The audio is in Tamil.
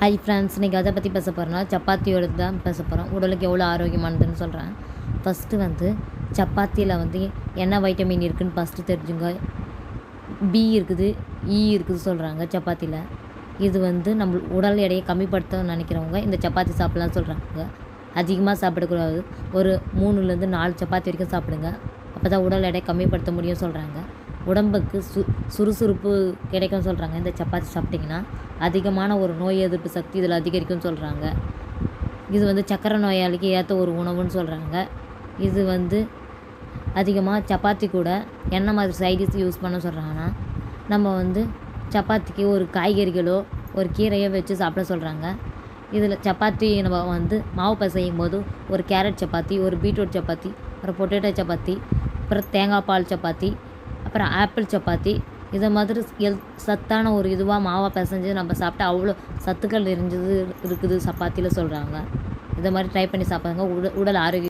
ஹாய் ஃப்ரெண்ட்ஸ், இன்றைக்கி அதை பற்றி பேச போகிறோன்னா சப்பாத்தியோட தான் பேச போகிறோம். உடலுக்கு எவ்வளோ ஆரோக்கியமானதுன்னு சொல்கிறேன். ஃபஸ்ட்டு சப்பாத்தியில் என்ன வைட்டமின் இருக்குதுன்னு ஃபஸ்ட்டு தெரிஞ்சுங்க. பி இருக்குது, இருக்குது சொல்கிறாங்க சப்பாத்தியில். இது நம்ம உடல் எடையை கம்மிப்படுத்த நினைக்கிறவங்க இந்த சப்பாத்தி சாப்பிட்லான்னு சொல்கிறாங்க. அதிகமாக சாப்பிடக்கூடாது, ஒரு 3லேருந்து 4 சப்பாத்தி வரைக்கும் சாப்பிடுங்க. அப்போ தான் உடல் எடையை கம்மிப்படுத்த முடியும் சொல்கிறாங்க. உடம்புக்கு சுறுசுறுப்பு கிடைக்கும்னு சொல்கிறாங்க. இந்த சப்பாத்தி சாப்பிட்டிங்கன்னா அதிகமான ஒரு நோய் எதிர்ப்பு சக்தி இதில் அதிகரிக்கும்னு சொல்கிறாங்க. இது சக்கரை நோயாளிக்கு ஏற்ற ஒரு உணவுன்னு சொல்கிறாங்க. இது அதிகமாக சப்பாத்தி கூட என்ன மாதிரி சைடிஷ் யூஸ் பண்ண சொல்கிறாங்கன்னா, நம்ம சப்பாத்திக்கு ஒரு காய்கறிகளோ ஒரு கீரையோ வச்சு சாப்பிட சொல்கிறாங்க. இதில் சப்பாத்தி நம்ம மாவு பிசையும் போது ஒரு கேரட் சப்பாத்தி, ஒரு பீட்ரூட் சப்பாத்தி, ஒரு பொட்டேட்டோ சப்பாத்தி, அப்புறம் தேங்காய் பால் சப்பாத்தி, அப்புறம் ஆப்பிள் சப்பாத்தி, இதை மாதிரி சத்தான ஒரு இதுவாக மாவை பிசைஞ்சு நம்ம சாப்பிட்டா அவ்வளோ சத்துக்கள் இருக்குது சப்பாத்தியில் சொல்கிறாங்க. இதை மாதிரி ட்ரை பண்ணி சாப்பிடுங்க. உடல் ஆரோக்கியம்